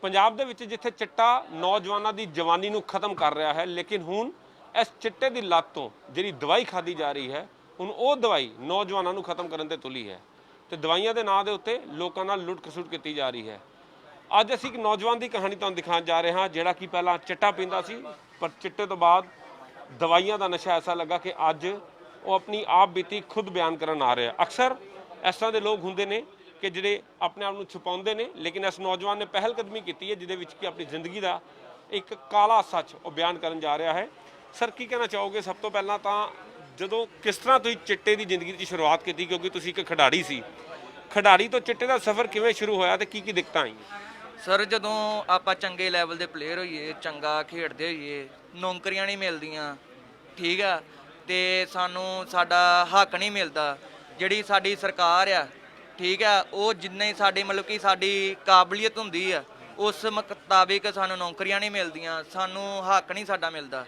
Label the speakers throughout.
Speaker 1: ਪੰਜਾਬ ਦੇ ਵਿੱਚ ਜਿੱਥੇ ਚਿੱਟਾ ਨੌਜਵਾਨਾਂ ਦੀ ਜਵਾਨੀ ਨੂੰ ਖਤਮ ਕਰ ਰਿਹਾ ਹੈ, ਲੇਕਿਨ ਹੁਣ ਇਸ ਚਿੱਟੇ ਦੀ ਲੱਤ ਤੋਂ ਜਿਹੜੀ ਦਵਾਈ ਖਾਦੀ ਜਾ ਰਹੀ ਹੈ, ਹੁਣ ਉਹ ਦਵਾਈ ਨੌਜਵਾਨਾਂ ਨੂੰ ਖਤਮ ਕਰਨ ਤੇ ਤੁਲੀ ਹੈ ਤੇ ਦਵਾਈਆਂ ਦੇ ਨਾਂ ਦੇ ਉੱਤੇ ਲੋਕਾਂ ਨਾਲ ਲੁੱਟ ਖਸੁੱਟ ਕੀਤੀ ਜਾ ਰਹੀ ਹੈ। ਅੱਜ ਅਸੀਂ ਇੱਕ ਨੌਜਵਾਨ ਦੀ ਕਹਾਣੀ ਤੁਹਾਨੂੰ ਦਿਖਾਉਣ ਜਾ ਰਹੇ ਹਾਂ, ਜਿਹੜਾ ਕਿ ਪਹਿਲਾਂ ਚਿੱਟਾ ਪੀਂਦਾ ਸੀ, ਪਰ ਚਿੱਟੇ ਤੋਂ ਬਾਅਦ ਦਵਾਈਆਂ ਦਾ ਨਸ਼ਾ ਐਸਾ ਲੱਗਾ ਕਿ ਅੱਜ ਉਹ ਆਪਣੀ ਆਪ ਬੀਤੀ ਖੁਦ ਬਿਆਨ ਕਰਨ ਆ ਰਿਹਾ। ਅਕਸਰ ਇਸ ਤਰ੍ਹਾਂ ਦੇ ਲੋਕ ਹੁੰਦੇ ਨੇ ਕਿ ਜਿਹੜੇ ਆਪਣੇ ਆਪ ਨੂੰ ਛੁਪਾਉਂਦੇ ਨੇ, ਲੇਕਿਨ ਇਸ ਨੌਜਵਾਨ ਨੇ ਪਹਿਲ ਕਦਮੀ ਕੀਤੀ ਹੈ ਜਿਹਦੇ ਵਿੱਚ ਕਿ ਆਪਣੀ ਜ਼ਿੰਦਗੀ ਦਾ ਇੱਕ ਕਾਲਾ ਸੱਚ ਉਹ ਬਿਆਨ ਕਰਨ ਜਾ ਰਿਹਾ ਹੈ। ਸਰ, ਕੀ ਕਹਿਣਾ ਚਾਹੋਗੇ? ਸਭ ਤੋਂ ਪਹਿਲਾਂ ਤਾਂ ਜਦੋਂ ਕਿਸ ਤਰ੍ਹਾਂ ਤੁਸੀਂ ਚਿੱਟੇ ਦੀ ਜ਼ਿੰਦਗੀ ਦੀ ਸ਼ੁਰੂਆਤ ਕੀਤੀ, ਕਿਉਂਕਿ ਤੁਸੀਂ ਇੱਕ ਖਿਡਾਰੀ ਸੀ, ਖਿਡਾਰੀ ਤੋਂ ਚਿੱਟੇ ਦਾ ਸਫ਼ਰ ਕਿਵੇਂ ਸ਼ੁਰੂ ਹੋਇਆ ਤੇ ਕੀ ਦਿੱਕਤਾਂ ਆਈਆਂ?
Speaker 2: ਸਰ, ਜਦੋਂ ਆਪਾਂ ਚੰਗੇ ਲੈਵਲ ਦੇ ਪਲੇਅਰ ਹੋਈਏ, ਚੰਗਾ ਖੇਡਦੇ ਹੋਈਏ, ਨੌਕਰੀਆਂ ਨਹੀਂ ਮਿਲਦੀਆਂ, ਠੀਕ ਆ, ਤੇ ਸਾਨੂੰ ਸਾਡਾ ਹੱਕ ਨਹੀਂ ਮਿਲਦਾ। ਜਿਹੜੀ ਸਾਡੀ ਸਰਕਾਰ ਆ, ਠੀਕ ਆ, ਉਹ ਜਿੰਨੇ ਸਾਡੀ ਮਤਲਬ ਕਿ ਸਾਡੀ ਕਾਬਲੀਅਤ ਹੁੰਦੀ ਆ, ਉਸ ਮੁਤਾਬਿਕ ਸਾਨੂੰ ਨੌਕਰੀਆਂ ਨਹੀਂ ਮਿਲਦੀਆਂ, ਸਾਨੂੰ ਹੱਕ ਨਹੀਂ ਸਾਡਾ ਮਿਲਦਾ।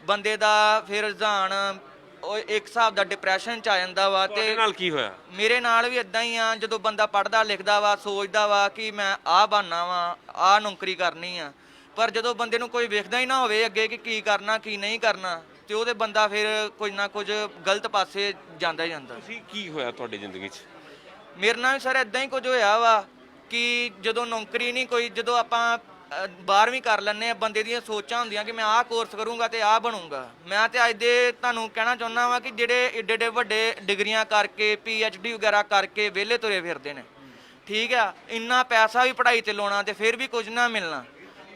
Speaker 2: ਬੰਦੇ ਦਾ ਫਿਰ ਰੁਝਾਨ ਉਹ ਇੱਕ ਹਿਸਾਬ ਦਾ ਡਿਪਰੈਸ਼ਨ ਚ ਆ ਜਾਂਦਾ ਵਾ। ਤੇ
Speaker 1: ਨਾਲ ਕੀ ਹੋਇਆ?
Speaker 2: ਮੇਰੇ ਨਾਲ ਵੀ ਇਦਾਂ ਹੀ ਆ। ਜਦੋਂ ਬੰਦਾ ਪੜ੍ਹਦਾ ਲਿਖਦਾ ਵਾ, ਸੋਚਦਾ ਵਾ ਕਿ ਮੈਂ ਆਹ ਬਣਨਾ ਵਾ, ਆਹ ਨੌਕਰੀ ਕਰਨੀ ਆ, ਪਰ ਜਦੋਂ ਬੰਦੇ ਨੂੰ ਕੋਈ ਵੇਖਦਾ ਹੀ ਨਾ ਹੋਵੇ ਅੱਗੇ ਕਿ ਕੀ ਕਰਨਾ ਕੀ ਨਹੀਂ ਕਰਨਾ, ਤੇ ਉਹਦੇ ਬੰਦਾ ਫਿਰ ਕੁਝ ਨਾ ਕੁਝ ਗਲਤ ਪਾਸੇ ਜਾਂਦਾ ਹੀ ਜਾਂਦਾ।
Speaker 1: ਤੁਸੀਂ ਕੀ ਹੋਇਆ ਤੁਹਾਡੀ ਜ਼ਿੰਦਗੀ 'ਚ?
Speaker 2: ਮੇਰੇ ਨਾਲ ਵੀ ਸਰ ਇਦਾਂ ਹੀ ਕੁਝ ਹੋਇਆ ਵਾ ਕਿ ਜਦੋਂ ਨੌਕਰੀ ਨਹੀਂ ਕੋਈ, ਜਦੋਂ ਆਪਾਂ 12ਵੀਂ ਕਰ ਲੈਂਦੇ ਆ, ਬੰਦੇ ਦੀਆਂ ਸੋਚਾਂ ਹੁੰਦੀਆਂ ਕਿ ਮੈਂ ਆਹ ਕੋਰਸ ਕਰੂੰਗਾ ਤੇ ਆਹ ਬਣੂੰਗਾ। ਮੈਂ ਤੇ ਅੱਜ ਦੇ ਤੁਹਾਨੂੰ ਕਹਿਣਾ ਚਾਹੁੰਦਾ ਵਾਂ ਕਿ ਜਿਹੜੇ ਏਡੇ ਏਡੇ ਵੱਡੇ ਡਿਗਰੀਆਂ ਕਰਕੇ, PhD ਵਗੈਰਾ ਕਰਕੇ ਵਿਹਲੇ ਤੁਰੇ ਫਿਰਦੇ ਨੇ, ਠੀਕ ਆ, ਇੰਨਾ ਪੈਸਾ ਵੀ ਪੜ੍ਹਾਈ ਤੇ ਲਾਉਣਾ ਤੇ ਫਿਰ ਵੀ ਕੁਝ ਨਾ ਮਿਲਣਾ,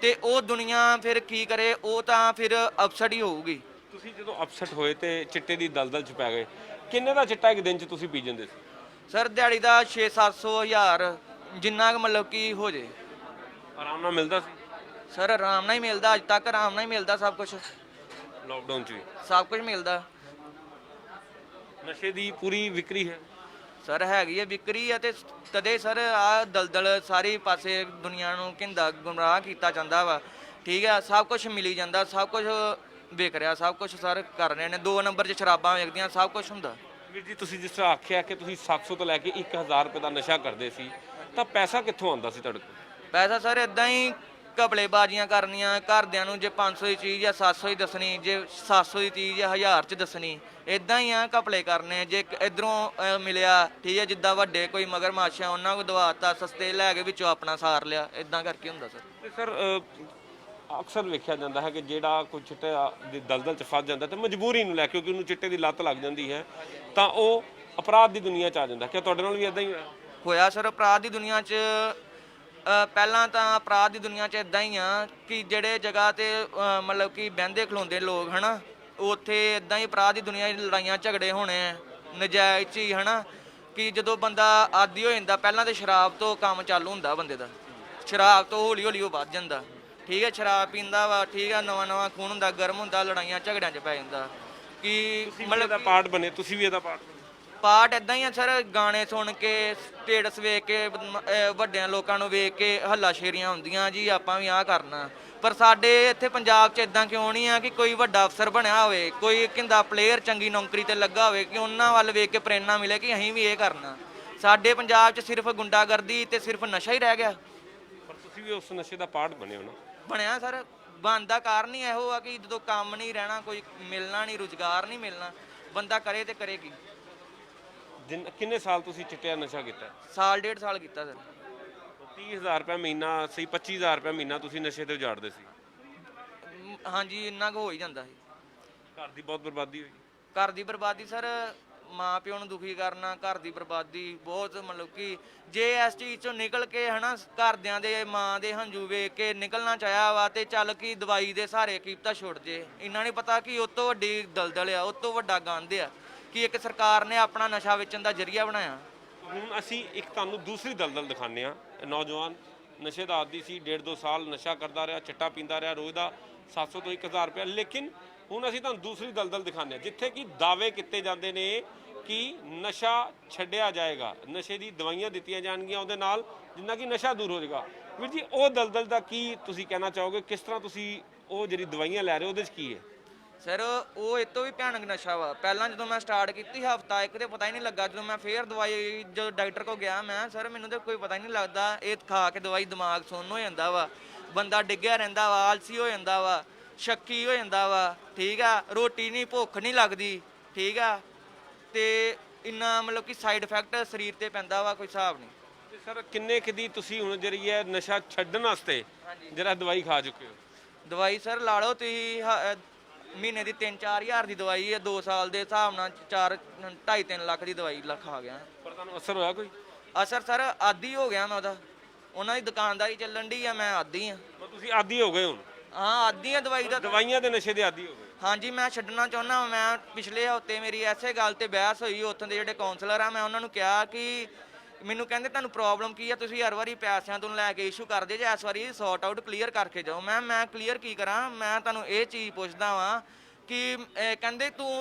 Speaker 2: ਤੇ ਉਹ ਦੁਨੀਆ ਫਿਰ ਕੀ ਕਰੇ? ਉਹ ਤਾਂ ਫਿਰ ਅਪਸੈਟ ਹੀ ਹੋਊਗੀ।
Speaker 1: ਤੁਸੀਂ ਜਦੋਂ ਅਪਸੈਟ ਹੋਏ ਤੇ ਚਿੱਟੇ ਦੀ ਦਲਦਲ 'ਚ ਪੈ ਗਏ, ਕਿੰਨੇ ਦਾ ਚਿੱਟਾ ਇੱਕ ਦਿਨ 'ਚ ਤੁਸੀਂ ਪੀ ਜਾਂਦੇ ਸੀ?
Speaker 2: ਸਰ, ਦਿਹਾੜੀ ਦਾ 600-700 ਹਜ਼ਾਰ, ਜਿੰਨਾ ਕੁ ਮਤਲਬ ਕਿ ਹੋ ਜੇ।
Speaker 1: ਆਰਾਮ ਨਾਲ ਮਿਲਦਾ ਸੀ?
Speaker 2: ਸਰ, ਆਰਾਮ ਨਾਲ ਹੀ ਮਿਲਦਾ, ਅੱਜ ਤੱਕ ਆਰਾਮ ਨਾਲ ਹੀ ਮਿਲਦਾ ਸਭ ਕੁਝ।
Speaker 1: ਲਾਕਡਾਊਨ 'ਚ ਵੀ
Speaker 2: ਸਭ ਕੁਝ ਮਿਲਦਾ।
Speaker 1: ਨਸ਼ੇ ਦੀ ਪੂਰੀ ਵਿਕਰੀ ਹੈ?
Speaker 2: ਸਰ, ਹੈਗੀ ਹੈ ਵਿਕਰੀ ਆ, ਤੇ ਤਦੇ ਸਰ ਆ ਦਲਦਲ ਸਾਰੀ ਪਾਸੇ ਦੁਨੀਆ ਨੂੰ ਘਿੰਦਾ ਗੁੰਮਰਾਹ ਕੀਤਾ ਜਾਂਦਾ ਵਾ, ਠੀਕ ਆ। ਸਭ ਕੁਝ ਮਿਲੀ ਜਾਂਦਾ, ਸਭ ਕੁਝ ਵਿਕ ਰਿਹਾ, ਸਭ ਕੁਝ ਸਰ ਕਰ ਰਹੇ ਨੇ। 2 ਨੰਬਰ 'ਚ ਸ਼ਰਾਬਾਂ ਵਿਕਦੀਆਂ, ਸਭ ਕੁਝ ਹੁੰਦਾ।
Speaker 1: ਵੀਰ ਜੀ, ਤੁਸੀਂ ਜਿਸ ਤਰ੍ਹਾਂ ਆਖਿਆ ਕਿ ਤੁਸੀਂ 700 ਤੋਂ ਲੈ ਕੇ 1000 ਰੁਪਏ ਦਾ ਨਸ਼ਾ ਕਰਦੇ ਸੀ, ਤਾਂ ਪੈਸਾ ਕਿੱਥੋਂ ਆਉਂਦਾ ਸੀ ਤੁਹਾਡੇ ਕੋਲ?
Speaker 2: ਪੈਸਾ ਸਰ ਇਦਾਂ ਹੀ ਘਪਲੇਬਾਜ਼ੀਆਂ ਕਰਨੀਆਂ, ਘਰਦਿਆਂ ਨੂੰ ਜੇ 500 ਦੀ ਚੀਜ਼ ਆ 700 ਹੀ ਦੱਸਣੀ, ਜੇ 700 ਦੀ ਚੀਜ਼ ਆ 1000 'ਚ ਦੱਸਣੀ, ਇਦਾਂ ਹੀ ਆ ਘਪਲੇ ਕਰਨੇ। ਜੇ ਇਧਰੋਂ ਮਿਲਿਆ, ਠੀਕ ਹੈ, ਜਿੱਦਾਂ ਵੱਡੇ ਕੋਈ ਮਗਰਮੱਛ ਆ ਉਹਨਾਂ ਕੋਲ ਦਵਾਤਾ, ਸਸਤੇ ਲੈ ਕੇ ਵਿੱਚੋਂ ਆਪਣਾ ਸਾਰ ਲਿਆ, ਇਦਾਂ ਕਰਕੇ ਹੁੰਦਾ ਸਰ।
Speaker 1: ਤੇ ਸਰ, ਅਕਸਰ ਵੇਖਿਆ ਜਾਂਦਾ ਹੈ ਕਿ ਜਿਹੜਾ ਕੋਈ ਚਿੱਟੇ ਦੀ ਦਲਦਲ 'ਚ ਫਸ ਜਾਂਦਾ ਤੇ ਮਜਬੂਰੀ ਨੂੰ ਲੈ ਕੇ, ਕਿਉਂਕਿ ਉਹਨੂੰ ਚਿੱਟੇ ਦੀ ਲੱਤ ਲੱਗ ਜਾਂਦੀ ਹੈ, ਤਾਂ ਉਹ ਅਪਰਾਧ ਦੀ ਦੁਨੀਆ 'ਚ ਆ ਜਾਂਦਾ। ਕਿ ਤੁਹਾਡੇ ਨਾਲ ਵੀ ਇਦਾਂ ਹੀ ਹੋਇਆ?
Speaker 2: ਹੋਇਆ ਸਰ। ਅਪਰਾਧ ਦੀ ਦੁਨੀਆ 'ਚ ਪਹਿਲਾਂ ਤਾਂ ਅਪਰਾਧ ਦੀ ਦੁਨੀਆ 'ਚ ਇਦਾਂ ਹੀ ਆ ਕਿ ਜਿਹੜੇ ਜਗ੍ਹਾ ਤੇ ਮਤਲਬ ਕਿ ਬਹਿੰਦੇ ਖਲੋਂਦੇ ਲੋਕ ਹਨਾ, ਉੱਥੇ ਇਦਾਂ ਹੀ ਅਪਰਾਧ ਦੀ ਦੁਨੀਆ 'ਚ ਲੜਾਈਆਂ ਝਗੜੇ ਹੋਣੇ ਆ ਨਜਾਇਜ਼ ਹੀ ਹਨਾ। ਕਿ ਜਦੋਂ ਬੰਦਾ ਆਦੀ ਹੋ ਜਾਂਦਾ, ਪਹਿਲਾਂ ਤਾਂ ਸ਼ਰਾਬ ਤੋਂ ਕੰਮ ਚਾਲੂ ਹੁੰਦਾ ਬੰਦੇ ਦਾ, ਸ਼ਰਾਬ ਤੋਂ ਹੌਲੀ ਹੌਲੀ ਉਹ ਵੱਧ ਜਾਂਦਾ, ਠੀਕ ਹੈ। ਸ਼ਰਾਬ ਪੀਂਦਾ ਵਾ, ਠੀਕ ਆ, ਨਵਾਂ ਨਵਾਂ ਖੂਨ ਹੁੰਦਾ, ਗਰਮ ਹੁੰਦਾ, ਲੜਾਈਆਂ ਝਗੜਿਆਂ 'ਚ ਪੈ ਜਾਂਦਾ। ਕਿ
Speaker 1: ਮਤਲਬ ਦਾ ਪਾਰਟ ਬਣੇ, ਤੁਸੀਂ ਵੀ ਇਹਦਾ
Speaker 2: ਪਾਰਟ ਇਦਾਂ ਹੀ ਆ ਸਰ। ਗਾਣੇ ਸੁਣ ਕੇ, ਸਟੇਟਸ ਵੇਖ ਕੇ, ਵੱਡਿਆਂ ਲੋਕਾਂ ਨੂੰ ਵੇਖ ਕੇ ਹੱਲਾ ਸ਼ੇਰੀਆਂ ਹੁੰਦੀਆਂ ਜੀ ਆਪਾਂ ਵੀ ਆਹ ਕਰਨਾ, ਪਰ ਸਾਡੇ ਇੱਥੇ ਪੰਜਾਬ 'ਚ ਇਦਾਂ ਕਿਉਂ ਨਹੀਂ ਆ ਕਿ ਕੋਈ ਵੱਡਾ ਅਫਸਰ ਬਣਿਆ ਹੋਵੇ, ਕੋਈ ਕਹਿੰਦਾ ਪਲੇਅਰ ਚੰਗੀ ਨੌਕਰੀ ਤੇ ਲੱਗਾ ਹੋਵੇ, ਕਿ ਉਹਨਾਂ ਵੱਲ ਵੇਖ ਕੇ ਪ੍ਰੇਰਨਾ ਮਿਲੇ ਕਿ ਅਸੀਂ ਵੀ ਇਹ ਕਰਨਾ। ਸਾਡੇ ਪੰਜਾਬ 'ਚ ਸਿਰਫ ਗੁੰਡਾਗਰਦੀ ਤੇ ਸਿਰਫ ਨਸ਼ਾ ਹੀ ਰਹਿ ਗਿਆ।
Speaker 1: ਪਰ ਤੁਸੀਂ ਵੀ ਉਸ ਨਸ਼ੇ ਦਾ ਪਾਰਟ ਬਣੇ ਹੋ ਨਾ?
Speaker 2: ਬਣਿਆ ਸਰ। ਬਣਨ ਦਾ ਕਾਰਨ ਹੀ ਇਹੋ ਆ ਕਿ ਜਦੋਂ ਕੰਮ ਨਹੀਂ ਰਹਿਣਾ, ਕੋਈ ਮਿਲਣਾ ਨਹੀਂ, ਰੁਜ਼ਗਾਰ ਨਹੀਂ ਮਿਲਣਾ, ਬੰਦਾ ਕਰੇ ਤੇ ਕਰੇ ਕੀ।
Speaker 1: ਕਿੰਨੇ ਸਾਲ ਤੁਸੀਂ ਚਿੱਟੇ ਦਾ ਨਸ਼ਾ ਕੀਤਾ?
Speaker 2: ਸਾਲ 1.5 ਸਾਲ ਕੀਤਾ ਸਰ।
Speaker 1: 30,000 ਰੁਪਏ ਮਹੀਨਾ ਸੀ, 25,000 ਰੁਪਏ ਮਹੀਨਾ ਤੁਸੀਂ ਨਸ਼ੇ ਤੇ ਉਜਾੜਦੇ ਸੀ?
Speaker 2: ਹਾਂਜੀ, ਇੰਨਾ ਕੁ ਹੋ ਹੀ ਜਾਂਦਾ ਸੀ।
Speaker 1: ਘਰ ਦੀ ਬਹੁਤ ਬਰਬਾਦੀ ਹੋਈ?
Speaker 2: ਘਰ ਦੀ ਬਰਬਾਦੀ ਸਰ, ਮਾਂ ਪਿਓ ਨੂੰ ਦੁਖੀ ਕਰਨਾ, ਘਰ ਦੀ ਬਰਬਾਦੀ ਬਹੁਤ, ਮਤਲਬ ਕਿ ਜੇ ਇਸ ਚੀਜ਼ ਚੋਂ ਨਿਕਲ ਕੇ ਹਨਾ, ਘਰਦਿਆਂ ਦੇ ਮਾਂ ਦੇ ਹੰਝੂ ਵੇਖ ਕੇ ਨਿਕਲਣਾ ਚਾਹਿਆ ਵਾ, ਤੇ ਚੱਲ ਕਿ ਦਵਾਈ ਦੇ ਸਹਾਰੇ ਕੀਤਾ ਛੁੱਟ ਜੇ। ਇੰਨਾ ਨਹੀਂ ਪਤਾ ਕਿ ਉਹ ਤੋਂ ਵੱਡੀ ਦਲਦਲ ਆ, ਉਹ ਤੋਂ ਵੱਡਾ ਗੰਦ ਆ ਕਿ ਇੱਕ ਸਰਕਾਰ ਨੇ ਆਪਣਾ ਨਸ਼ਾ ਵੇਚਣ ਦਾ ਜ਼ਰੀਆ ਬਣਾਇਆ।
Speaker 1: ਹੁਣ ਅਸੀਂ ਇੱਕ ਤੁਹਾਨੂੰ ਦੂਸਰੀ ਦਲਦਲ ਦਿਖਾਉਂਦੇ ਹਾਂ। ਨੌਜਵਾਨ ਨਸ਼ੇ ਦਾ ਆਦੀ ਸੀ, 1.5-2 ਸਾਲ ਨਸ਼ਾ ਕਰਦਾ ਰਿਹਾ, ਚਿੱਟਾ ਪੀਂਦਾ ਰਿਹਾ, ਰੋਜ਼ ਦਾ 700 ਤੋਂ 1000 ਰੁਪਏ। ਲੇਕਿਨ ਹੁਣ ਅਸੀਂ ਤੁਹਾਨੂੰ ਦੂਸਰੀ ਦਲਦਲ ਦਿਖਾਉਂਦੇ ਹਾਂ, ਜਿੱਥੇ ਕਿ ਦਾਅਵੇ ਕੀਤੇ ਜਾਂਦੇ ਨੇ ਕਿ ਨਸ਼ਾ ਛੱਡਿਆ ਜਾਏਗਾ, ਨਸ਼ੇ ਦੀ ਦਵਾਈਆਂ ਦਿੱਤੀਆਂ ਜਾਣਗੀਆਂ ਉਹਦੇ ਨਾਲ, ਜਿੰਨਾ ਕਿ ਨਸ਼ਾ ਦੂਰ ਹੋ ਜਾਏਗਾ। ਵੀਰ ਜੀ, ਉਹ ਦਲਦਲ ਦਾ ਕੀ ਤੁਸੀਂ ਕਹਿਣਾ ਚਾਹੋਗੇ? ਕਿਸ ਤਰ੍ਹਾਂ ਤੁਸੀਂ ਉਹ ਜਿਹੜੀ ਦਵਾਈਆਂ ਲੈ ਰਹੇ ਹੋ, ਉਹਦੇ 'ਚ ਕੀ ਹੈ?
Speaker 2: ਸਰ ਉਹ ਇਹ ਤੋਂ ਵੀ ਭਿਆਨਕ ਨਸ਼ਾ ਵਾ। ਪਹਿਲਾਂ ਜਦੋਂ ਮੈਂ ਸਟਾਰਟ ਕੀਤੀ ਹਫਤਾ ਇੱਕ ਤੇ ਪਤਾ ਹੀ ਨਹੀਂ ਲੱਗਾ, ਜਦੋਂ ਮੈਂ ਫੇਰ ਦਵਾਈ ਜਦੋਂ ਡਾਕਟਰ ਕੋਲ ਗਿਆ ਮੈਂ ਸਰ ਮੈਨੂੰ ਤਾਂ ਕੋਈ ਪਤਾ ਹੀ ਨਹੀਂ ਲੱਗਦਾ, ਇਹ ਖਾ ਕੇ ਦਵਾਈ ਦਿਮਾਗ ਸੁੰਨ ਹੋ ਜਾਂਦਾ ਵਾ, ਬੰਦਾ ਡਿੱਗਿਆ ਰਹਿੰਦਾ ਵਾ, ਆਲਸੀ ਹੋ ਜਾਂਦਾ ਵਾ, ਸ਼ੱਕੀ ਹੋ ਜਾਂਦਾ ਵਾ, ਠੀਕ ਆ, ਰੋਟੀ ਨਹੀਂ ਭੁੱਖ ਨਹੀਂ ਲੱਗਦੀ, ਠੀਕ ਆ, ਤੇ ਇੰਨਾ ਮਤਲਬ ਕਿ ਸਾਈਡ ਇਫੈਕਟ ਸਰੀਰ ਤੇ ਪੈਂਦਾ ਵਾ ਕੋਈ ਹਿਸਾਬ ਨਹੀਂ।
Speaker 1: ਤੇ ਸਰ ਕਿੰਨੇ ਕਦੀ ਤੁਸੀਂ ਹੁਣ ਜਿਹੜੀ ਹੈ ਨਸ਼ਾ ਛੱਡਣ ਵਾਸਤੇ ਜਿਹੜਾ ਦਵਾਈ ਖਾ ਚੁੱਕੇ ਹੋ?
Speaker 2: ਦਵਾਈ ਸਰ ਲਾ ਲਓ ਤੁਸੀਂ ਮਹੀਨੇ ਦੀ 3-4 ਹਜ਼ਾਰ ਦੀ ਦਵਾਈ ਹੈ, 2 ਸਾਲ ਦੇ ਹਿਸਾਬ ਨਾਲ 2.5-3 ਲੱਖ ਦੀ ਦਵਾਈ ਖਾ ਗਿਆ।
Speaker 1: ਪਰ ਤੁਹਾਨੂੰ ਅਸਰ ਹੋਇਆ ਕੋਈ?
Speaker 2: ਅਸਰ ਸਰ ਆਦੀ ਹੋ ਗਿਆ ਮੈਂ ਉਹਦਾ, ਉਹਨਾਂ ਦੀ ਦੁਕਾਨਦਾਰੀ ਚੱਲਣ ਦੀ ਆ, ਮੈਂ ਆਦੀ ਆ।
Speaker 1: ਤੁਸੀਂ ਆਦੀ ਹੋ ਗਏ ਹੁਣ?
Speaker 2: ਹਾਂ ਆਦੀ ਆ ਦਵਾਈ ਦਾ।
Speaker 1: ਦਵਾਈਆਂ ਦੇ ਨਸ਼ੇ ਦੇ ਆਦੀ ਹੋ ਗਏ?
Speaker 2: ਹਾਂਜੀ ਮੈਂ ਛੱਡਣਾ ਚਾਹੁੰਦਾ। ਮੈਂ ਪਿਛਲੇ ਹਫਤੇ ਮੇਰੀ ਐਸੇ ਗੱਲ ਤੇ ਬਹਿਸ ਹੋਈ, ਉੱਥੋਂ ਦੇ ਜਿਹੜੇ ਕਾਉਂਸਲਰ ਆ, ਮੈਂ ਉਹਨਾਂ ਨੂੰ ਕਿਹਾ ਕਿ ਮੈਨੂੰ ਕਹਿੰਦੇ ਤੁਹਾਨੂੰ ਪ੍ਰੋਬਲਮ ਕੀ ਆ, ਤੁਸੀਂ ਹਰ ਵਾਰੀ ਪੈਸਿਆਂ ਤੋਂ ਲੈ ਕੇ ਇਸ਼ੂ ਕਰਦੇ ਜੇ, ਇਸ ਵਾਰੀ ਸੌਟ ਆਊਟ ਕਲੀਅਰ ਕਰਕੇ ਜਾਓ। ਮੈਂ ਕਲੀਅਰ ਕੀ ਕਰਾਂ, ਮੈਂ ਤੁਹਾਨੂੰ ਇਹ ਚੀਜ਼ ਪੁੱਛਦਾ ਵਾਂ ਕਿ ਕਹਿੰਦੇ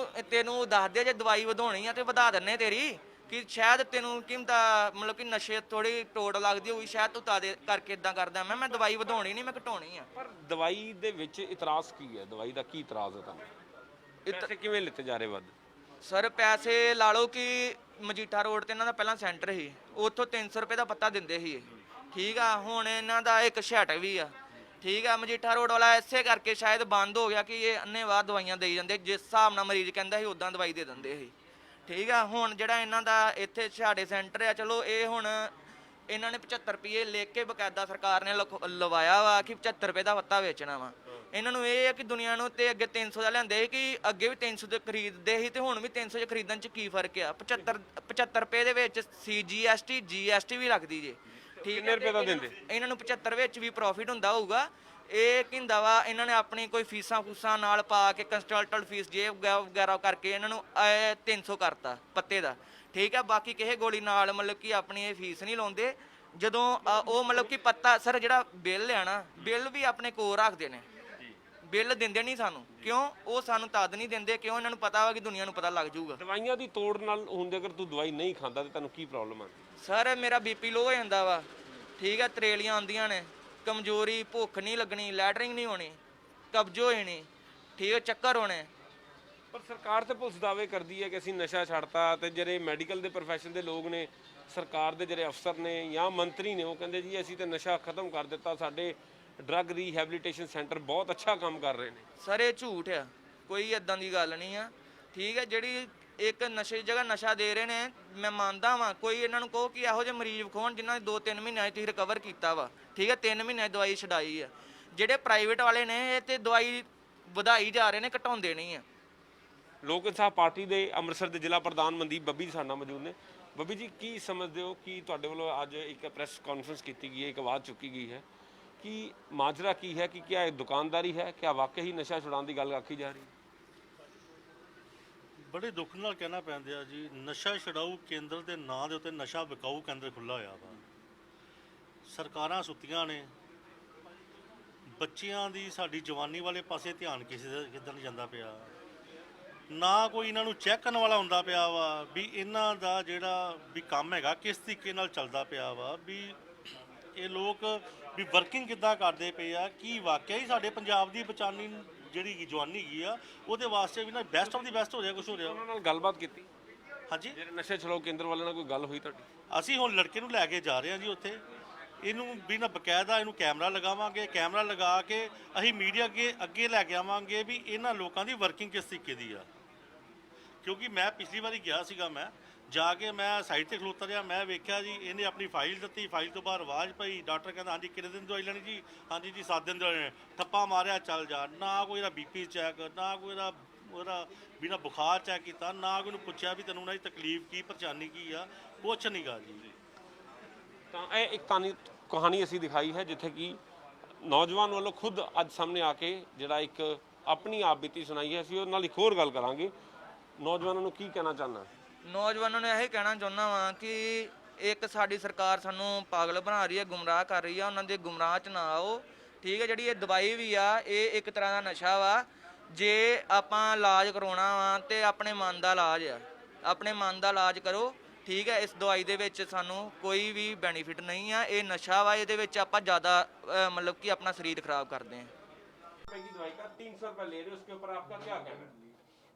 Speaker 2: ਤੈਨੂੰ ਦੱਸ ਦੇ ਜੇ ਦਵਾਈ ਵਧਾਉਣੀ ਆ ਤੇ ਵਧਾ ਦਿੰਨੇ ਤੇਰੀ, ਕਿ ਸ਼ਾਇਦ ਤੈਨੂੰ ਕੀਮਤਾ ਮਤਲਬ ਕਿ ਨਸ਼ੇ ਥੋੜੀ ਟੋੜ ਲੱਗਦੀ ਹੋਈ, ਸ਼ਾਇਦ ਤੂੰ ਤਾਦੇ ਕਰਕੇ ਇਦਾਂ ਕਰਦਾ। ਮੈਂ ਦਵਾਈ ਵਧਾਉਣੀ ਨਹੀਂ, ਮੈਂ ਘਟਾਉਣੀ ਆ।
Speaker 1: ਪਰ ਦਵਾਈ ਦੇ ਵਿੱਚ ਇਤਰਾਜ਼ ਕੀ ਹੈ? ਦਵਾਈ ਦਾ ਕੀ ਇਤਰਾਜ਼ ਹੈ ਤੁਹਾਨੂੰ? ਪੈਸੇ ਕਿਵੇਂ ਲਿੱਤੇ ਜਾ ਰਹੇ ਵੱਧ?
Speaker 2: ਸਰ ਪੈਸੇ ਲਾ ਲਓ ਕਿ ਮਜੀਠਾ ਰੋਡ ਤੇ ਇਹਨਾਂ ਦਾ ਪਹਿਲਾਂ ਸੈਂਟਰ ਸੀ, ਉੱਥੋਂ 300 ਰੁਪਏ ਦਾ ਪੱਤਾ ਦਿੰਦੇ ਸੀ, ਠੀਕ ਆ। ਹੁਣ ਇਹਨਾਂ ਦਾ ਇੱਕ ਛਟ ਵੀ ਆ, ਠੀਕ ਆ। ਮਜੀਠਾ ਰੋਡ ਵਾਲਾ ਇਸੇ ਕਰਕੇ ਸ਼ਾਇਦ ਬੰਦ ਹੋ ਗਿਆ ਕਿ ਇਹ ਅੰਨ੍ਹੇਵਾਹ ਦਵਾਈਆਂ ਦੇਈ ਜਾਂਦੇ, ਜਿਸ ਹਿਸਾਬ ਨਾਲ ਮਰੀਜ਼ ਕਹਿੰਦਾ ਸੀ ਉਦਾਂ ਦਵਾਈ ਦੇ ਦਿੰਦੇ ਸੀ, ਠੀਕ ਆ। ਹੁਣ ਜਿਹੜਾ ਇਹਨਾਂ ਦਾ ਇੱਥੇ ਛਾੜੇ ਸੈਂਟਰ ਆ, ਚਲੋ ਇਹ ਹੁਣ ਇਹਨਾਂ ਨੇ 75 ਰੁਪਏ ਲਿਖ ਕੇ ਬਕਾਇਦਾ ਸਰਕਾਰ ਨੇ ਲਵਾਇਆ ਵਾ ਕਿ 75 ਰੁਪਏ ਦਾ ਪੱਤਾ ਵੇਚਣਾ ਵਾ। ਇਹਨਾਂ ਨੂੰ ਇਹ ਹੈ ਕਿ ਦੁਨੀਆ ਨੂੰ ਤੇ ਅੱਗੇ 300 ਦਾ ਲੈਂਦੇ ਸੀ, ਕਿ ਅੱਗੇ ਵੀ 300 ਦੇ ਖਰੀਦਦੇ ਸੀ ਤੇ ਹੁਣ ਵੀ 300 ਚ ਖਰੀਦਣ ਚ ਕੀ ਫਰਕ ਆ? 75 ਰੁਪਏ ਦੇ ਵਿੱਚ CGST GST ਵੀ ਲੱਗਦੀ ਜੇ, ਠੀਕ ਹੈ।
Speaker 1: ਕਿੰਨੇ ਰੁਪਏ ਦਾ ਦਿੰਦੇ?
Speaker 2: ਇਹਨਾਂ ਨੂੰ 75 ਵਿੱਚ ਵੀ ਪ੍ਰੋਫਿਟ ਹੁੰਦਾ ਹੋਊਗਾ। ਇਹ ਕਿੰਦਾ ਵਾ ਇਹਨਾਂ ਨੇ ਆਪਣੀ ਕੋਈ ਫੀਸਾਂ ਨਾਲ ਪਾ ਕੇ ਕੰਸਲਟੈਂਟ ਫੀਸ ਜੇ ਵਗੈਰਾ ਕਰਕੇ ਇਹਨਾਂ ਨੂੰ 300 ਕਰਤਾ ਪੱਤੇ ਦਾ, ਠੀਕ ਹੈ। ਬਾਕੀ ਕਿਸੇ ਗੋਲੀ ਨਾਲ ਮਤਲਬ ਕਿ ਆਪਣੀ ਇਹ ਫੀਸ ਨਹੀਂ ਲਾਉਂਦੇ। ਜਦੋਂ ਉਹ ਮਤਲਬ ਕਿ ਪੱਤਾ ਸਰ ਜਿਹੜਾ ਬਿੱਲ ਆ ਨਾ, ਬਿੱਲ ਵੀ ਆਪਣੇ ਕੋਲ ਰੱਖਦੇ ਨੇ, ਬਿੱਲ ਦਿੰਦੇ ਨਹੀਂ ਸਾਨੂੰ। ਕਿਉਂ? ਉਹ ਸਾਨੂੰ ਤਦ ਨਹੀਂ ਦਿੰਦੇ, ਕਿਉਂ? ਇਹਨਾਂ ਨੂੰ ਪਤਾ ਵਾ ਕਿ ਦੁਨੀਆ ਨੂੰ ਪਤਾ ਲੱਗ ਜਾਊਗਾ।
Speaker 1: ਦਵਾਈਆਂ ਦੀ ਤੋੜ ਨਾਲ ਹੁੰਦੇ ਅਗਰ ਤੂੰ ਦਵਾਈ ਨਹੀਂ ਖਾਂਦਾ ਤੇ ਤੈਨੂੰ ਕੀ ਪ੍ਰੋਬਲਮ ਆ?
Speaker 2: ਸਰ ਮੇਰਾ BP ਲੋ ਹੋ ਜਾਂਦਾ ਵਾ, ਠੀਕ ਹੈ। ਤਰੇਲੀਆਂ ਆਉਂਦੀਆਂ ਨੇ, ਕਮਜ਼ੋਰੀ, ਭੁੱਖ ਨਹੀਂ ਲੱਗਣੀ, ਲੈਟਰਿੰਗ ਨਹੀਂ ਹੋਣੀ, ਕਬਜ਼ ਹੋ ਜਾਣੀ, ਠੀਕ ਹੈ, ਚੱਕਰ ਹੋਣੇ।
Speaker 1: ਪਰ ਸਰਕਾਰ ਤੇ ਪੁਲਿਸ ਦਾਅਵੇ ਕਰਦੀ ਹੈ ਕਿ ਅਸੀਂ ਨਸ਼ਾ ਛੱਡਤਾ, ਤੇ ਜਿਹੜੇ ਮੈਡੀਕਲ ਦੇ ਪ੍ਰੋਫੈਸ਼ਨ ਦੇ ਲੋਕ ਨੇ, ਸਰਕਾਰ ਦੇ ਜਿਹੜੇ ਅਫਸਰ ਨੇ ਜਾਂ ਮੰਤਰੀ ਨੇ, ਉਹ ਕਹਿੰਦੇ ਜੀ ਅਸੀਂ ਤੇ ਨਸ਼ਾ ਖਤਮ ਕਰ ਦਿੱਤਾ, ਸਾਡੇ ਡਰੱਗ ਰੀਹੈਬਿਲਿਟੇਸ਼ਨ ਸੈਂਟਰ ਬਹੁਤ ਅੱਛਾ ਕੰਮ ਕਰ ਰਹੇ ਨੇ।
Speaker 2: ਸਰ ਇਹ ਝੂਠ ਆ, ਕੋਈ ਇਦਾਂ ਦੀ ਗੱਲ ਨਹੀਂ ਆ, ਠੀਕ ਹੈ। ਜਿਹੜੀ ਇੱਕ ਨਸ਼ੇ ਦੀ ਜਗ੍ਹਾ ਨਸ਼ਾ ਦੇ ਰਹੇ ਨੇ, ਮੈਂ ਮੰਨਦਾ ਵਾਂ। ਕੋਈ ਇਹਨਾਂ ਨੂੰ ਕਹੋ ਕਿ ਇਹੋ ਜਿਹੇ ਮਰੀਜ਼ ਵਿਖਾਉਣ ਜਿਨ੍ਹਾਂ ਨੇ 2-3 ਮਹੀਨਿਆਂ 'ਚ ਤੁਸੀਂ ਰਿਕਵਰ ਕੀਤਾ ਵਾ, ਠੀਕ ਹੈ, 3 ਮਹੀਨਿਆਂ 'ਚ ਦਵਾਈ ਛਡਾਈ ਆ। ਜਿਹੜੇ ਪ੍ਰਾਈਵੇਟ ਵਾਲੇ ਨੇ ਇਹ ਤੇ ਦਵਾਈ ਵਧਾਈ ਜਾ ਰਹੇ ਨੇ, ਘਟਾਉਂਦੇ ਨਹੀਂ ਆ।
Speaker 1: ਲੋਕ ਇਨਸਾਫ ਪਾਰਟੀ ਦੇ ਅੰਮ੍ਰਿਤਸਰ ਦੇ ਜ਼ਿਲ੍ਹਾ ਪ੍ਰਧਾਨ ਮਨਦੀਪ ਬੱਬੀ ਸਾਡੇ ਨਾਲ ਮੌਜੂਦ ਨੇ। ਬੱਬੀ ਜੀ, ਕੀ ਸਮਝਦੇ ਹੋ ਕਿ ਤੁਹਾਡੇ ਵੱਲੋਂ ਅੱਜ ਇੱਕ ਪ੍ਰੈਸ ਕਾਨਫਰੰਸ ਕੀਤੀ ਗਈ ਹੈ, ਇੱਕ ਆਵਾਜ਼ ਚੁੱਕੀ ਗਈ ਹੈ, ਕਿ ਮਾਜਰਾ ਕੀ ਹੈ, ਕਿ ਕਿਆ ਇਹ ਦੁਕਾਨਦਾਰੀ ਹੈ, ਕਿਆ ਵਾਕਈ ਹੀ ਨਸ਼ਾ ਛੁਡਾਉਣ ਦੀ ਗੱਲ ਆਖੀ ਜਾ ਰਹੀ ਹੈ?
Speaker 3: ਬੜੇ ਦੁੱਖ ਨਾਲ ਕਹਿਣਾ ਪੈਂਦਾ ਜੀ, ਨਸ਼ਾ ਛਡਾਊ ਕੇਂਦਰ ਦੇ ਨਾਂ ਦੇ ਉੱਤੇ ਨਸ਼ਾ ਵਿਕਾਊ ਕੇਂਦਰ ਖੁੱਲ੍ਹਾ ਹੋਇਆ ਵਾ। ਸਰਕਾਰਾਂ ਸੁੱਤੀਆਂ ਨੇ, ਬੱਚਿਆਂ ਦੀ ਸਾਡੀ ਜਵਾਨੀ ਵਾਲੇ ਪਾਸੇ ਧਿਆਨ ਕਿਸੇ ਦਾ ਕਿੱਧਰ ਨਹੀਂ ਜਾਂਦਾ ਪਿਆ। ਨਾ ਕੋਈ ਇਹਨਾਂ ਨੂੰ ਚੈੱਕ ਕਰਨ ਵਾਲਾ ਹੁੰਦਾ ਪਿਆ ਵਾ ਵੀ ਇਹਨਾਂ ਦਾ ਜਿਹੜਾ ਵੀ ਕੰਮ ਹੈਗਾ ਕਿਸ ਤਰੀਕੇ ਨਾਲ ਚੱਲਦਾ ਪਿਆ ਵਾ, ਵੀ ਇਹ ਲੋਕ ਵੀ ਵਰਕਿੰਗ ਕਿੱਦਾਂ ਕਰਦੇ ਪਏ ਆ। ਕੀ ਵਾਕਿਆ ਹੀ ਸਾਡੇ ਪੰਜਾਬ ਦੀ ਬਚਾਨੀ ਜਿਹੜੀ ਜਵਾਨੀ ਹੈਗੀ ਆ, ਉਹਦੇ ਵਾਸਤੇ ਵੀ ਨਾ ਬੈਸਟ ਆਫ ਦੀ ਬੈਸਟ ਹੋ ਰਿਹਾ, ਕੁਝ ਹੋ ਰਿਹਾ।
Speaker 1: ਉਹਨਾਂ ਨਾਲ ਗੱਲਬਾਤ ਕੀਤੀ?
Speaker 3: ਹਾਂਜੀ,
Speaker 1: ਜਿਹੜੇ ਨਸ਼ੇ ਛੁਡਾਊ ਕੇਂਦਰ ਵਾਲਿਆਂ ਨਾਲ ਕੋਈ ਗੱਲ ਹੋਈ ਤੁਹਾਡੀ?
Speaker 3: ਅਸੀਂ ਹੁਣ ਲੜਕੇ ਨੂੰ ਲੈ ਕੇ ਜਾ ਰਹੇ ਹਾਂ ਜੀ ਉੱਥੇ। ਇਹਨੂੰ ਵੀ ਨਾ ਬਕਾਇਦਾ ਇਹਨੂੰ ਕੈਮਰਾ ਲਗਾਵਾਂਗੇ, ਕੈਮਰਾ ਲਗਾ ਕੇ ਅਸੀਂ ਮੀਡੀਆ ਅੱਗੇ ਲੈ ਕੇ ਆਵਾਂਗੇ ਵੀ ਇਹਨਾਂ ਲੋਕਾਂ ਦੀ ਵਰਕਿੰਗ ਕਿਸ ਤਰੀਕੇ ਦੀ ਆ। ਕਿਉਂਕਿ ਮੈਂ ਪਿਛਲੀ ਵਾਰੀ ਗਿਆ ਸੀਗਾ, ਮੈਂ ਜਾ ਕੇ ਮੈਂ ਸਾਈਡ ਤੇ ਖਲੋਤਾ ਰਿਹਾ, ਮੈਂ ਵੇਖਿਆ ਜੀ ਇਹਨੇ ਆਪਣੀ ਫਾਈਲ ਦਿੱਤੀ, ਫਾਈਲ ਤੋਂ ਬਾਅਦ ਆਵਾਜ਼ ਪਈ, ਡਾਕਟਰ ਕਹਿੰਦਾ ਹਾਂਜੀ ਕਿੰਨੇ ਦਿਨ ਦਵਾਈ ਲੈਣੀ ਜੀ, ਹਾਂਜੀ ਜੀ 7 ਦਿਨ ਦਵਾਈ, ਠੱਪਾ ਮਾਰਿਆ ਚੱਲ ਜਾ। ਨਾ ਕੋਈ ਇਹਦਾ BP ਚੈੱਕ, ਨਾ ਕੋਈ ਉਹਦਾ ਬਿਨਾ ਬੁਖਾਰ ਚੈੱਕ ਕੀਤਾ, ਨਾ ਕੋਈ ਨੂੰ ਪੁੱਛਿਆ ਵੀ ਤੈਨੂੰ ਉਹਨਾਂ ਦੀ ਤਕਲੀਫ ਕੀ, ਪਰੇਸ਼ਾਨੀ ਕੀ ਆ, ਕੁਛ ਨਹੀਂ ਗਾ ਜੀ।
Speaker 1: ਤਾਂ ਇਹ ਇੱਕ ਕਹਾਣੀ ਅਸੀਂ ਦਿਖਾਈ ਹੈ ਜਿੱਥੇ ਕਿ ਨੌਜਵਾਨ ਵੱਲੋਂ ਖੁਦ ਅੱਜ ਸਾਹਮਣੇ ਆ ਕੇ ਜਿਹੜਾ ਇੱਕ ਆਪਣੀ ਆਪ ਬੀਤੀ ਸੁਣਾਈ ਹੈ। ਅਸੀਂ ਉਹਦੇ ਨਾਲ ਇੱਕ ਹੋਰ ਗੱਲ ਕਰਾਂਗੇ। ਨੌਜਵਾਨਾਂ ਨੂੰ ਕੀ ਕਹਿਣਾ ਚਾਹੁੰਦਾ?
Speaker 2: ਨੌਜਵਾਨਾਂ ਨੂੰ ਇਹ ਕਹਿਣਾ ਚਾਹੁੰਦਾ ਵਾਂ ਕਿ ਇੱਕ ਸਾਡੀ ਸਰਕਾਰ ਸਾਨੂੰ ਪਾਗਲ ਬਣਾ ਰਹੀ ਹੈ, ਗੁੰਮਰਾਹ ਕਰ ਰਹੀ ਆ, ਉਹਨਾਂ ਦੇ ਗੁੰਮਰਾਹ 'ਚ ਨਾ ਆਓ, ਠੀਕ ਹੈ। ਜਿਹੜੀ ਇਹ ਦਵਾਈ ਵੀ ਆ, ਇਹ ਇੱਕ ਤਰ੍ਹਾਂ ਦਾ ਨਸ਼ਾ ਵਾ। ਜੇ ਆਪਾਂ ਇਲਾਜ ਕਰਾਉਣਾ ਵਾ ਤੇ ਆਪਣੇ ਮਨ ਦਾ ਇਲਾਜ ਆ, ਆਪਣੇ ਮਨ ਦਾ ਇਲਾਜ ਕਰੋ, ਠੀਕ ਹੈ। ਇਸ ਦਵਾਈ ਦੇ ਵਿੱਚ ਸਾਨੂੰ ਕੋਈ ਵੀ ਬੈਨੀਫਿਟ ਨਹੀਂ ਆ, ਇਹ ਨਸ਼ਾ ਵਾ। ਇਹਦੇ ਵਿੱਚ ਆਪਾਂ ਜ਼ਿਆਦਾ ਮਤਲਬ ਕਿ ਆਪਣਾ ਸਰੀਰ ਖਰਾਬ ਕਰਦੇ ਹਾਂ।
Speaker 1: रुपए की दवाई का 300 रुपए ले रहे हो, उसके ऊपर आपका क्या कहना है?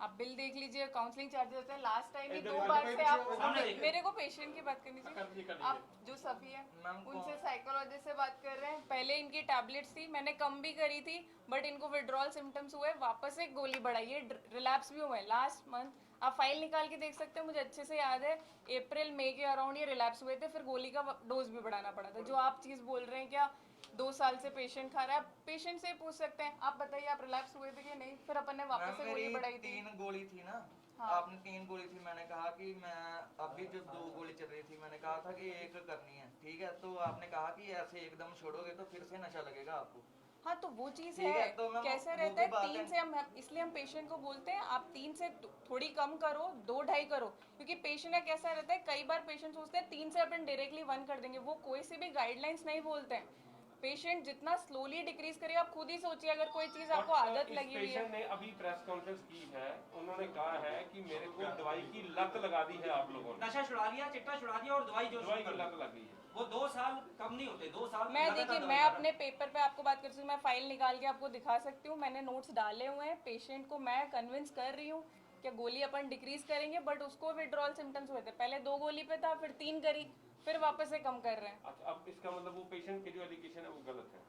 Speaker 4: आप बिल देख लीजिए, काउंसलिंग चार्जेस होते हैं। लास्ट टाइम ही
Speaker 1: इधर
Speaker 4: 2
Speaker 1: इधर
Speaker 4: बार
Speaker 1: इधर
Speaker 4: से
Speaker 1: इधर
Speaker 4: आप मेरे को पेशेंट की बात करनी चाहिए। आप जो सफी है
Speaker 2: मैम को-
Speaker 4: उनसे साइकोलॉजिस्ट से बात कर रहे हैं। पहले इनकी टैबलेट्स थी, मैंने कम भी करी थी, बट इनको विड्रॉल सिम्टम्स हुए, वापस एक गोली बढ़ाई है, रिलैप्स भी हुए लास्ट मंथ। आप फाइल निकाल के देख सकते हैं, मुझे अच्छे से याद है अप्रैल मई के अराउंड ये रिलैप्स हुए थे, फिर गोली का डोज भी बढ़ाना पड़ा था। जो आप चीज़ बोल रहे हैं क्या 2 साल से पेशेंट खा रहा है, आप पेशेंट से पूछ सकते हैं। आप बताइए आप रिलैप्स हुए थे कि नहीं? फिर अपन ने वापस से
Speaker 2: मैम
Speaker 4: गोली
Speaker 2: मेरी
Speaker 4: बढ़ाई थी।
Speaker 2: 3 गोली थी ना,
Speaker 4: हाँ।
Speaker 2: आपने 3 गोली थी, मैंने कहा कि मैं अभी जब 2 गोली चल रही थी मैंने कहा था कि 1 करनी है, ठीक है? तो आपने कहा कि ऐसे एकदम छोड़ोगे तो फिर से नशा लगेगा आपको।
Speaker 4: हाँ तो वो चीज़
Speaker 2: ठीक है,
Speaker 4: है,
Speaker 2: तो मैम
Speaker 4: कैसे
Speaker 2: वो
Speaker 4: रहता
Speaker 2: भी
Speaker 4: है
Speaker 2: बात
Speaker 4: 3
Speaker 2: है।
Speaker 4: से हम इसलिए हम पेशेंट को बोलते हैं आप 3 से थोड़ी कम करो, 2-2.5 करो, क्योंकि पेशेंट का कैसा रहता है, कई बार पेशेंट सोचते हैं 3 से अपन डायरेक्टली 1 कर देंगे, वो कोई सी भी गाइडलाइंस नहीं बोलते हैं। पेशेंट जितना स्लोली डिक्रीज करेगा, आप खुद ही सोचिए अगर कोई चीज़ आपको आदत
Speaker 1: इस
Speaker 4: लगी हुई है।
Speaker 1: पेशेंट ने अभी प्रेस कॉन्फ्रेंस की है, उन्होंने कहा है कि मेरे को दवाई की लत लगा दी है आप लोगों ने,
Speaker 5: नशा छुड़ा दिया, चिट्टा छुड़ा दिया और दवाई जो
Speaker 1: दवाई
Speaker 5: शुरू
Speaker 1: की
Speaker 5: कर
Speaker 1: लत
Speaker 5: दी।
Speaker 1: लग गई है।
Speaker 5: वो 2 साल कम नहीं होते, 2 साल
Speaker 4: मैं
Speaker 5: लगातार
Speaker 4: देखिए
Speaker 5: दवाई
Speaker 4: मैं
Speaker 5: खा रहा
Speaker 4: अपने पेपर पे आपको बात कर सकती हूँ, मैं फाइल निकाल के आपको दिखा सकती हूँ, मैंने नोट्स डाले हुए हैं। पेशेंट को मैं कन्विंस कर रही हूँ कि गोली अपन डिक्रीज करेंगे, बट उसको विड्रॉल सिम्टम्स हुए थे, पहले 2 गोली पे था, फिर 3 करी, फिर वापस से कम कर रहे हैं।
Speaker 1: अच्छा, अब इसका मतलब वो पेशेंट की जो एलिगेशन है वो गलत है?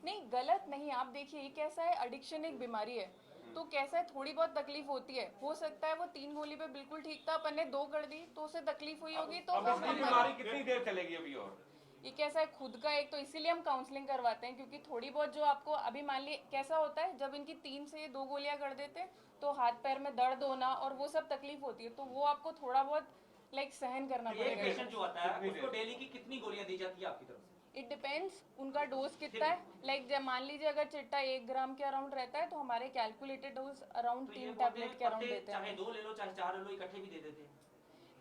Speaker 4: नहीं गलत नहीं, आप देखिए ये कैसा है, एडिक्शन एक बीमारी है, तो कैसा है थोड़ी बहुत तकलीफ होती है, हो सकता है वो 3 गोली पे बिल्कुल ठीक था, अपन ने 2 कर दी तो उसे तकलीफ हुई होगी, तो
Speaker 1: अब
Speaker 4: वो
Speaker 1: इसकी
Speaker 4: कम कर-
Speaker 1: बीमारी कितनी देर चलेगी अभी और?
Speaker 4: ये कैसा है खुद का एक, तो इसीलिए हम काउंसलिंग करवाते हैं, क्योंकि थोड़ी बहुत जो आपको अभी मान ली कैसा होता है, जब इनकी 3 से 2 गोलियां कर देते हैं तो हाथ पैर में दर्द होना और वो सब तकलीफ होती है, तो वो आपको थोड़ा बहुत सहन करना
Speaker 5: एक
Speaker 4: पड़ेगा।
Speaker 5: पेशेंट जो आता है
Speaker 1: कितनी
Speaker 5: उसको
Speaker 1: देर?
Speaker 5: डेली की कितनी गोलियां दी जाती है आपकी तरफ से?
Speaker 4: इट डिपेंड्स उनका डोज कितना है, जब मान लीजिए अगर चिट्टा 1 ग्राम के अराउंड रहता है तो हमारे कैलकुलेटेड डोज अराउंड
Speaker 5: तो ये
Speaker 4: 3
Speaker 5: बोलते हैं
Speaker 4: टैबलेट के अराउंड
Speaker 5: पत्ते
Speaker 4: देते हैं।
Speaker 5: चाहे 2 ले लो चाहे 4 ले लो, इकट्ठे भी दे देते हैं।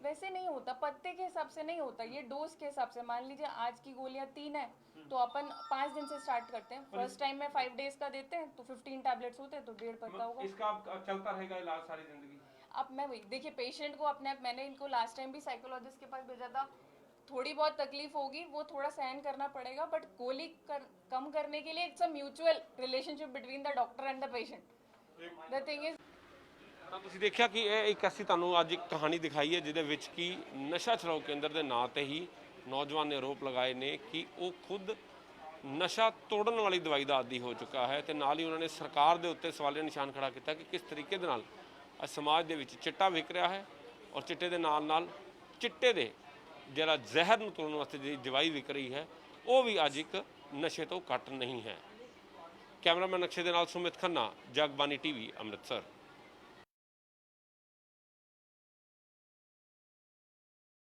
Speaker 4: वैसे नहीं होता, पत्ते के हिसाब से नहीं होता, ये डोज के हिसाब से। मान लीजिए आज की गोलियां 3 है तो अपन 5 दिन से स्टार्ट करते हैं, फर्स्ट टाइम में 5 डेज का देते हैं तो 15 टैबलेट्स होते हैं तो 1.5 पत्ता होगा।
Speaker 1: इसका अब चलता रहेगा इलाज सारी जिंदगी?
Speaker 4: अब मैं वही देखिए पेशेंट को अपने, मैंने इनको लास्ट टाइम भी साइकोलॉजिस्ट के पास भेजा था, थोड़ी बहुत तकलीफ होगी, वो थोड़ा सहन करना पड़ेगा, बट गोली कम करने के लिए it's a mutual relationship between the doctor and the patient. The thing is
Speaker 1: ਤਾਂ ਤੁਸੀਂ ਦੇਖਿਆ ਕਿ ਇਹ ਇੱਕ ਅਸੀਂ ਤੁਹਾਨੂੰ ਅੱਜ ਇੱਕ ਕਹਾਣੀ ਦਿਖਾਈ ਹੈ ਜਿਹਦੇ ਵਿੱਚ ਕਿ ਨਸ਼ਾ ਛੁਡਾਊ ਕੇਂਦਰ ਦੇ ਨਾਂ ਤੇ ਹੀ ਨੌਜਵਾਨ ਨੇ ਆਰੋਪ ਲਗਾਏ ਨੇ ਕਿ ਉਹ ਖੁਦ ਨਸ਼ਾ ਤੋੜਨ ਵਾਲੀ ਦਵਾਈ ਦਾ ਆਦੀ ਹੋ ਚੁੱਕਾ ਹੈ ਤੇ ਨਾਲ ਹੀ ਉਹਨਾਂ ਨੇ ਸਰਕਾਰ ਦੇ ਉੱਤੇ ਸਵਾਲੀਆ ਨਿਸ਼ਾਨ ਖੜਾ ਕੀਤਾ ਕਿ ਕਿਸ ਤਰੀਕੇ ਦੇ ਨਾਲ ਅੱਜ ਸਮਾਜ ਦੇ ਵਿੱਚ ਚਿੱਟਾ ਵਿਕ ਰਿਹਾ ਹੈ ਔਰ ਚਿੱਟੇ ਦੇ ਨਾਲ ਚਿੱਟੇ ਦੇ ਜਿਹੜਾ ਜ਼ਹਿਰ ਨੂੰ ਤੋੜਨ ਵਾਸਤੇ ਜਿਹੜੀ ਦਵਾਈ ਵਿਕ ਰਹੀ ਹੈ ਉਹ ਵੀ ਅੱਜ ਇੱਕ ਨਸ਼ੇ ਤੋਂ ਘੱਟ ਨਹੀਂ ਹੈ। ਕੈਮਰਾਮੈਨ ਨਕਸ਼ੇ ਦੇ ਨਾਲ ਸੁਮਿਤ ਖੰਨਾ, ਜਗਬਾਨੀ ਟੀਵੀ, ਅੰਮ੍ਰਿਤਸਰ।